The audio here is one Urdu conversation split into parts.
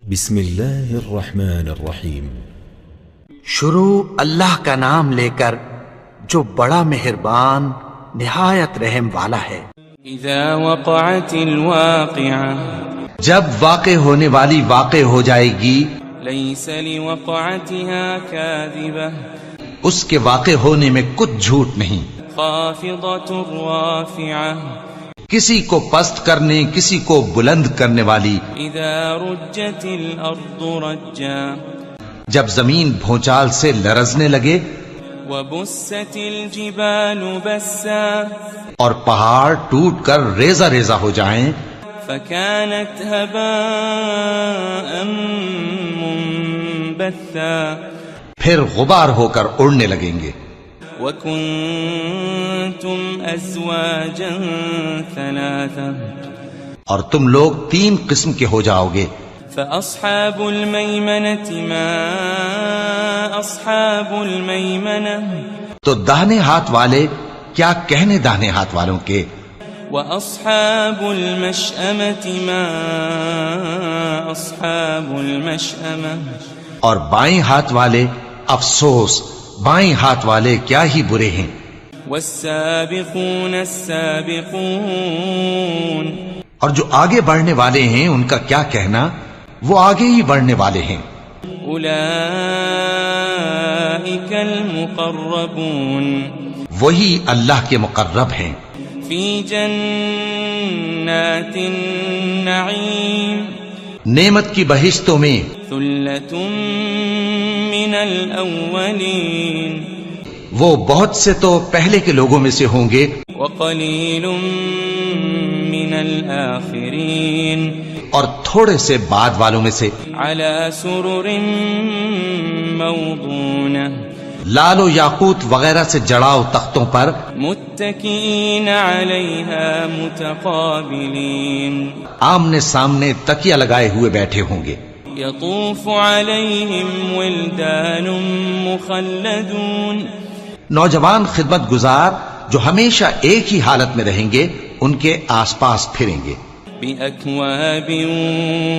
بسم اللہ الرحمن الرحیم۔ شروع اللہ کا نام لے کر جو بڑا مہربان نہایت رحم والا ہے۔ اذا وقعت الواقعة، جب واقع ہونے والی واقع ہو جائے گی، ليس لوقعتها كاذبة، اس کے واقع ہونے میں کچھ جھوٹ نہیں، خافضة رافعة، کسی کو پست کرنے کسی کو بلند کرنے والی۔ اذا رجت الارض رجا، جب زمین بھونچال سے لرزنے لگے، وبست الجبال بسا، اور پہاڑ ٹوٹ کر ریزہ ریزہ ہو جائیں، فكانت هباء منبثا، پھر غبار ہو کر اڑنے لگیں گے۔ وكنتم ازواجا ثلاثا، اور تم لوگ 3 قسم کے ہو جاؤ گے۔ فأصحاب الميمنة ما أصحاب الميمنة، تو داہنے ہاتھ والے کیا کہنے داہنے ہاتھ والوں کے، وأصحاب المشأمة ما أصحاب المشأمة، اور بائیں ہاتھ والے افسوس بائیں ہاتھ والے کیا ہی برے ہیں۔ والسابقون السابقون، اور جو آگے بڑھنے والے ہیں ان کا کیا کہنا، وہ آگے ہی بڑھنے والے ہیں۔ أولئك المقربون، وہی اللہ کے مقرب ہیں، في جنات النعيم، نعمت کی بہشتوں میں۔ ثلة من الأولين، وہ بہت سے تو پہلے کے لوگوں میں سے ہوں گے، وقليل من الآخرين، اور تھوڑے سے بعد والوں میں سے۔ على سرر موضونة، لال و یاقوت وغیرہ سے جڑاؤ تختوں پر، متكئين عليها متقابلين، آمنے سامنے تکیہ لگائے ہوئے بیٹھے ہوں گے۔ يطوف عليهم ولدان مخلدون، نوجوان خدمت گزار جو ہمیشہ ایک ہی حالت میں رہیں گے ان کے آس پاس پھریں گے۔ بأكواب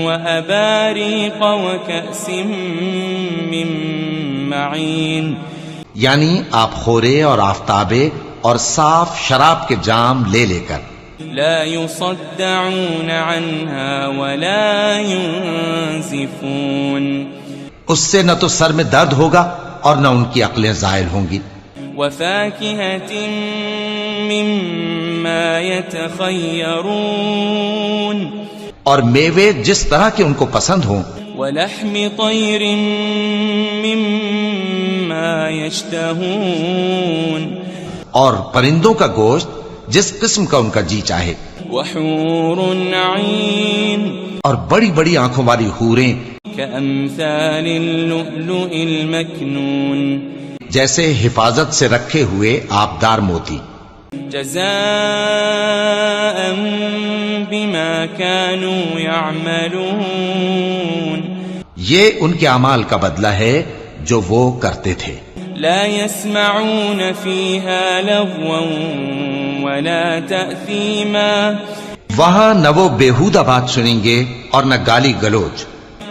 وأباريق وكأس من معين، یعنی آپ خورے اور آفتابے اور صاف شراب کے جام لے لے کر۔ لا يصدعون عنها ولا ينزفون، اس سے نہ تو سر میں درد ہوگا اور نہ ان کی عقلیں زائل ہوں گی۔ وفاكهة مما يتخيرون، اور میوے جس طرح کے ان کو پسند ہوں، ولحم طير مما يشتهون، اور پرندوں کا گوشت جس قسم کا ان کا جی چاہے، وحور عين، اور بڑی بڑی آنکھوں والی حوریں كأمثال اللؤلؤ المكنون، جیسے حفاظت سے رکھے ہوئے آبدار موتی۔ جزاء بما كانوا يعملون، یہ ان کے اعمال کا بدلہ ہے جو وہ کرتے تھے۔ لا يسمعون فيها لغوا ولا تأثيما، وہاں نہ وہ بیہودہ بات سنیں گے اور نہ گالی گلوچ،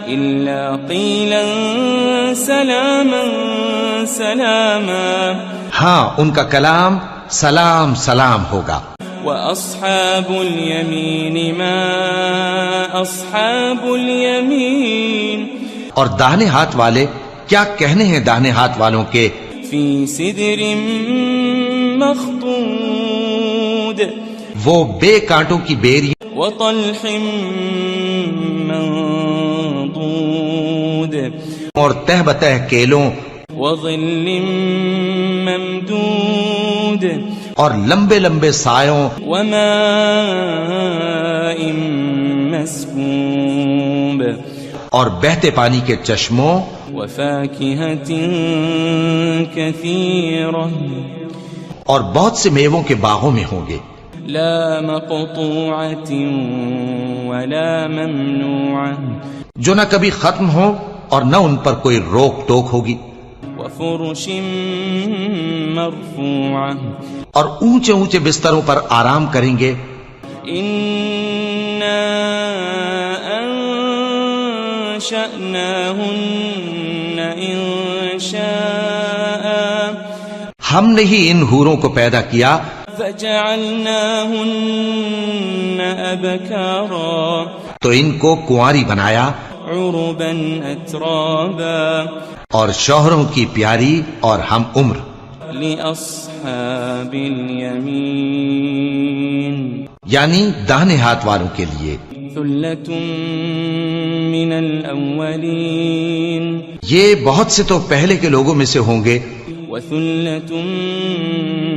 إلا قيلا سلاما سلاما، ہاں ان کا کلام سلام سلام ہوگا۔ وأصحاب اليمين ما أصحاب اليمين، اور داہنے ہاتھ والے کیا کہنے ہیں داہنے ہاتھ والوں کے، في سدر مخضود، وہ بے کانٹوں کی بیری وطلح منضود، اور تہ بتہ کیلوں وظل ممدود، اور لمبے لمبے سایوں، وماء مسكوب، اور بہتے پانی کے چشموں، وفاكهة كثيرة، اور بہت سے میووں کے باغوں میں ہوں گے، لا مقطوعة ولا ممنوعة، جو نہ کبھی ختم ہو اور نہ ان پر کوئی روک ٹوک ہوگی، وفرش مرفوعة، اور اونچے اونچے بستروں پر آرام کریں گے۔ أنشأناهن إنشاء ہم نے ہی ان حوروں کو پیدا کیا فجعلناهن أبكارا تو ان کو کنواری بنایا عربا أترابا اور شوہروں کی پیاری اور ہم عمر لأصحاب اليمين یعنی داہنے ہاتھ والوں کے لیے ثلة من الأولين یہ بہت سے تو پہلے کے لوگوں میں سے ہوں گے وثلة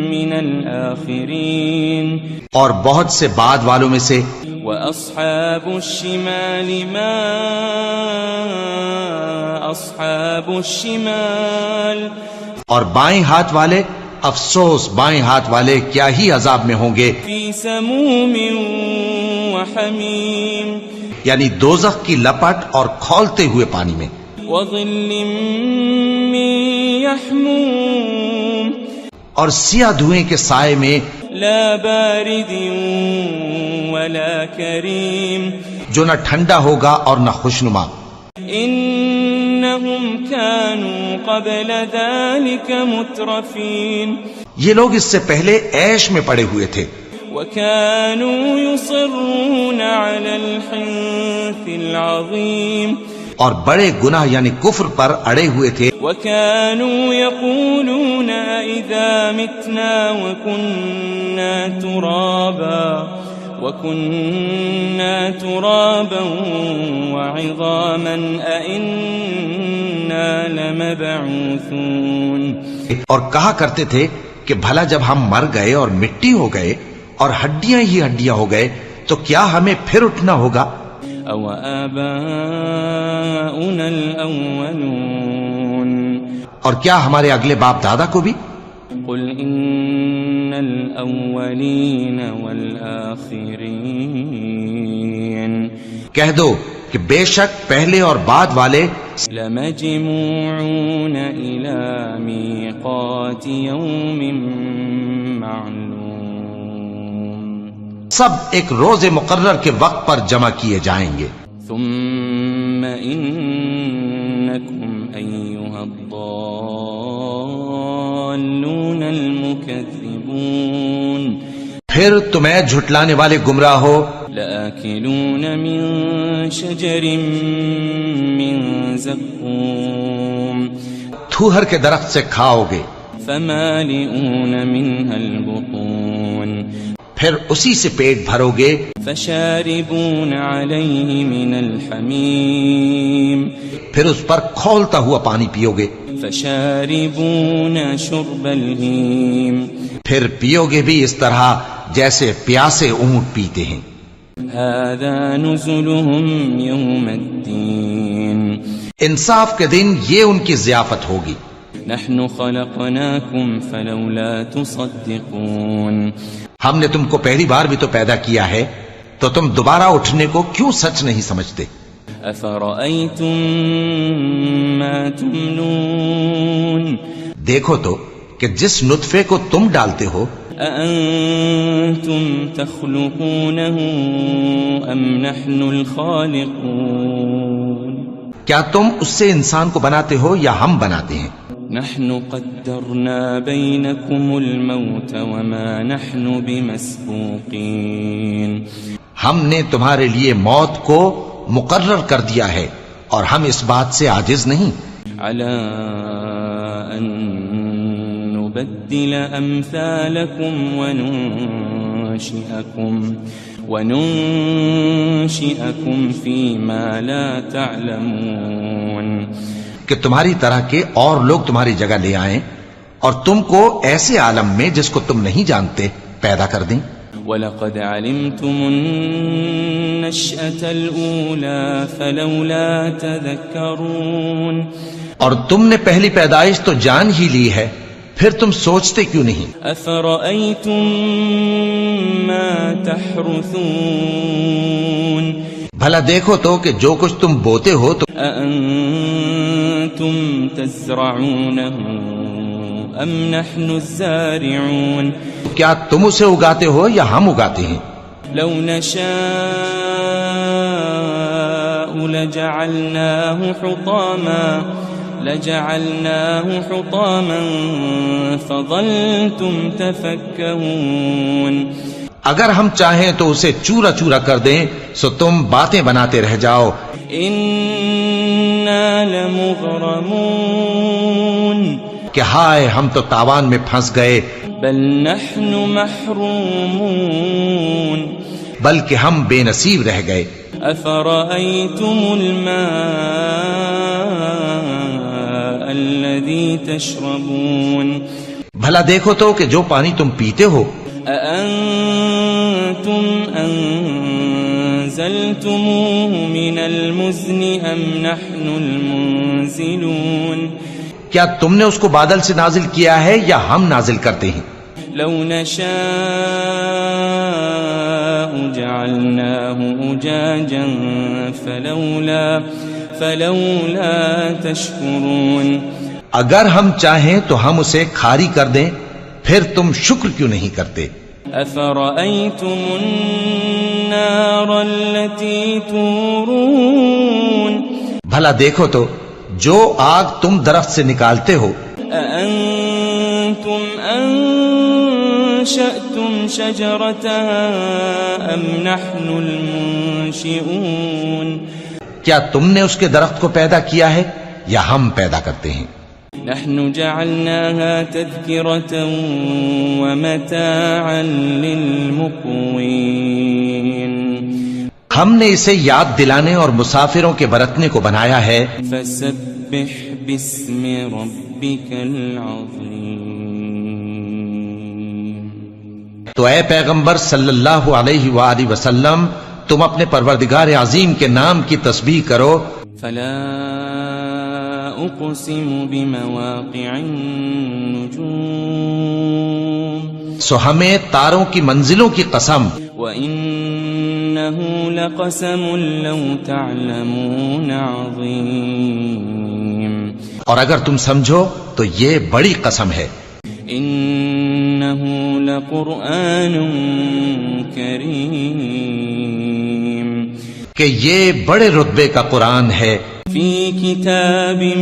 من الآخرين اور بہت سے بعد والوں میں سے وأصحاب الشمال ما أصحاب الشمال اور بائیں ہاتھ والے افسوس بائیں ہاتھ والے کیا ہی عذاب میں ہوں گے في سموم وحميم یعنی دوزخ کی لپٹ اور کھولتے ہوئے پانی میں وظل من يحموم اور سیاہ دھوئیں کے سائے میں لا بارد ولا كريم جو نہ ٹھنڈا ہوگا اور نہ خوشنما إنهم كانوا قبل ذلك مترفين یہ لوگ اس سے پہلے عیش میں پڑے ہوئے تھے وكانوا يصرون على الحنث العظيم اور بڑے گناہ یعنی کفر پر اڑے ہوئے تھے وكانوا يقولون إذا متنا وكنا ترابا وعظاما أئنا لمبعوثون اور کہا کرتے تھے کہ بھلا جب ہم مر گئے اور مٹی ہو گئے اور ہڈیاں ہی ہڈیاں ہو گئے تو کیا ہمیں پھر اٹھنا ہوگا أو آباؤنا الأولون اور کیا ہمارے اگلے باپ دادا کو بھی قل إن الأولين والآخرين کہہ دو کہ بے شک پہلے اور بعد والے لمجموعون إلى ميقات يوم معلوم سب ایک روز مقرر کے وقت پر جمع کیے جائیں گے ثم إنكم أيها الضالون المكذبون پھر تمہیں جھٹلانے والے گمراہ ہو لآكلون من شجر من زقوم تھوہر کے درخت سے کھاؤ گے فمالئون منها البطون پھر اسی سے پیٹ بھرو گے فشاربون عليه من الحميم پھر اس پر کھولتا ہوا پانی پیو گے فشاربون شرب الهيم پھر پیو گے بھی اس طرح جیسے پیاسے اونٹ پیتے ہیں هذا نزلهم يوم الدين انصاف کے دن یہ ان کی ضیافت ہوگی نحن خلقناكم فلولا تصدقون ہم نے تم کو پہلی بار بھی تو پیدا کیا ہے تو تم دوبارہ اٹھنے کو کیوں سچ نہیں سمجھتے أفرأيتم ما تمنون دیکھو تو کہ جس نطفے کو تم ڈالتے ہو أأنتم تخلقونه أم نحن الخالقون کیا تم اس سے انسان کو بناتے ہو یا ہم بناتے ہیں نحن قدرنا بينكم الموت وما نحن بمسبوقين ہم نے تمہارے لیے موت کو مقرر کر دیا ہے اور ہم اس بات سے عاجز نہیں على أن نبدل أمثالكم وننشئكم فيما لا تعلمون کہ تمہاری طرح کے اور لوگ تمہاری جگہ لے آئیں اور تم کو ایسے عالم میں جس کو تم نہیں جانتے پیدا کر دیں وَلَقَدْ عَلِمْتُمُ النَّشْأَةَ الْأُولَى فَلَوْلَا تَذَكَّرُونَ اور تم نے پہلی پیدائش تو جان ہی لی ہے پھر تم سوچتے کیوں نہیں أَفَرَأَيْتُم مَّا تَحْرُثُونَ بھلا دیکھو تو کہ جو کچھ تم بوتے ہو تو أَأَنتُمْ تَزْرَعُونَهُ أَمْ نَحْنُ الزَّارِعُونَ کیا تم اسے اگاتے ہو یا ہم اگاتے ہیں لو نشاء لجعلناه حطاما فظلتم تفكهون. اگر ہم چاہیں تو اسے چورا چورا کر دیں سو تم باتیں بناتے رہ جاؤ. انا لمغرمون. کہ ہائے ہم تو تاوان میں پھنس گئے. بل نحن محرومون. بلکہ ہم بے نصیب رہ گئے. افرأيتم الماء الذي تشربون. بھلا دیکھو تو کہ جو پانی تم پیتے ہو. أأنتم أنزلتموه من المزن أم نحن المنزلون. کیا تم نے اس کو بادل سے نازل کیا ہے یا ہم نازل کرتے ہیں؟ لو نشاء جعلناه أجاجا فلولا تشكرون. اگر ہم چاہیں تو ہم اسے کھاری کر دیں پھر تم شکر کیوں نہیں کرتے؟ أفرأيتم النار التي تورون. بھلا دیکھو تو جو آگ تم درخت سے نکالتے ہو. أأنتم أنشأتم شجرتها أم نحن المنشئون. کیا تم نے اس کے درخت کو پیدا کیا ہے یا ہم پیدا کرتے ہیں؟ نحن جعلناها تذكرة ومتاعا للمقوين. ہم نے اسے یاد دلانے اور مسافروں کے برتنے کو بنایا ہے. فسبح باسم ربك العظيم. تو اے پیغمبر صلی اللہ علیہ وآلہ وسلم تم اپنے پروردگار عظیم کے نام کی تسبیح کرو. فلا اقسم بمواقع النجوم. سو ہمیں تاروں کی منزلوں کی قسم. وَإِنَّهُ لَقَسَمٌ لَوْ تَعْلَمُونَ عَظِيمٌ. اور اگر تم سمجھو تو یہ بڑی قسم ہے. إِنَّهُ لَقُرْآنٌ كَرِيمٌ. کہ یہ بڑے رتبے کا قرآن ہے. فِي كِتَابٍ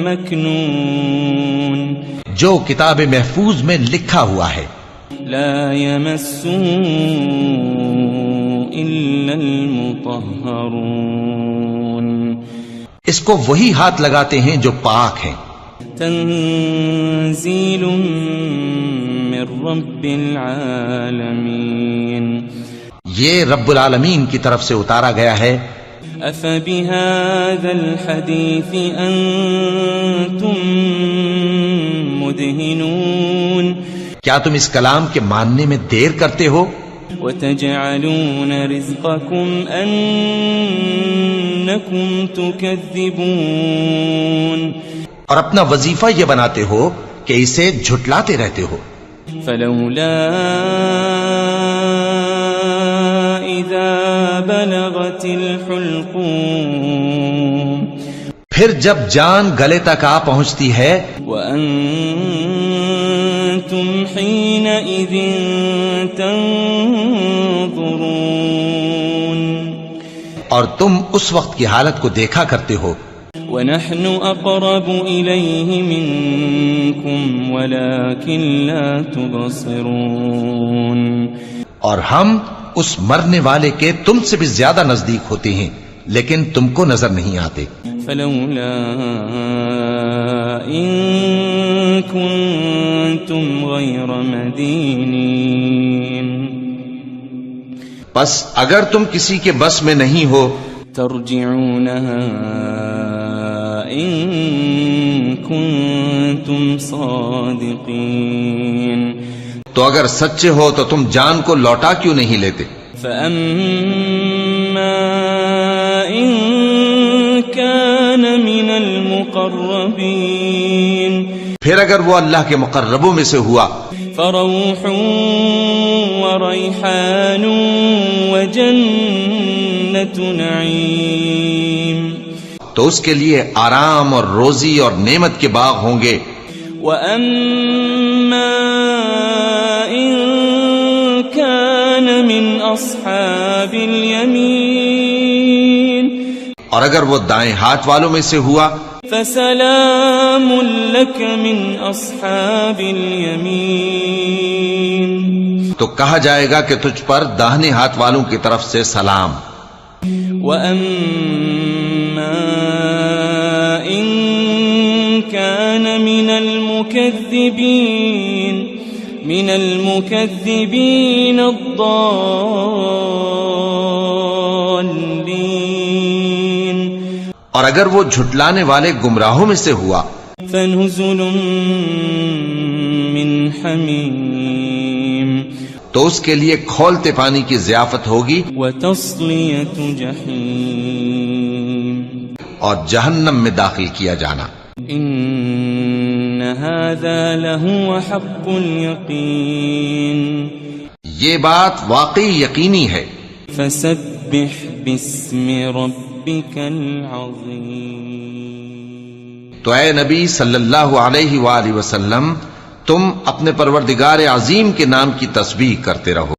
مَكْنُونٍ. جو کتاب محفوظ میں لکھا ہوا ہے. لا يمسه إلا المطهرون. اس کو وہی ہاتھ لگاتے ہیں جو پاک ہیں. تنزيل من رب العالمين. یہ رب العالمین کی طرف سے اتارا گیا ہے. أفبهذا الحديث أنتم مدهنون. کیا تم اس کلام کے ماننے میں دیر کرتے ہو؟ وتجعلون رزقكم أنكم تكذبون. اور اپنا وظیفہ یہ بناتے ہو کہ اسے جھٹلاتے رہتے ہو. فلولا إذا بلغت الحلقوم. پھر جب جان گلے تک آ پہنچتی ہے. وأنتم حينئذ تنظرون. اور تم اس وقت کی حالت کو دیکھا کرتے ہو. ونحن أقرب إليه منكم ولكن لا تبصرون. اور ہم اس مرنے والے کے تم سے بھی زیادہ نزدیک ہوتے ہیں لیکن تم کو نظر نہیں آتے. فلولا إن كنتم غير مدينين. بس اگر تم کسی کے بس میں نہیں ہو ترجعونها إن كنتم صادقين. تو اگر سچے ہو تو تم جان کو لوٹا کیوں نہیں لیتے؟ فأما إن كان من المقربين. پھر اگر وہ اللہ کے مقربوں میں سے ہوا فروح وريحان وجنة نعيم. تو اس کے لیے آرام اور روزی اور نعمت کے باغ ہوں گے. وَأَمَّا إِن كَانَ مِنْ أَصْحَابِ الْيَمِينِ. اور اگر وہ دائیں ہاتھ والوں میں سے ہوا فسلام لك من اصحاب الیمین، تو کہا جائے گا کہ تجھ پر داہنے ہاتھ والوں کی طرف سے سلام. وَأَمَّا إِن كَانَ مِنَ الْمُكَذِّبِينَ الضَّالِّينَ، اور اگر وہ جھٹلانے والے گمراہوں میں سے ہوا فَنُزُلٌ مِّنْ حَمِيمٍ، تو اس کے لیے کھولتے پانی کی ضیافت ہوگی وَتَصْلِيَةُ جَحِيمٍ، اور جہنم میں داخل کیا جانا. إِنَّ هَذَا لَهُوَ حَقُّ الْيَقِينِ، یہ بات واقعی یقینی ہے. فَسَبِّحْ بِاسْمِ رَبِّكَ الْعَظِيمِ، تو اے نبی صلی اللہ علیہ وآلہ وسلم تم اپنے پروردگار عظیم کے نام کی تسبیح کرتے رہو.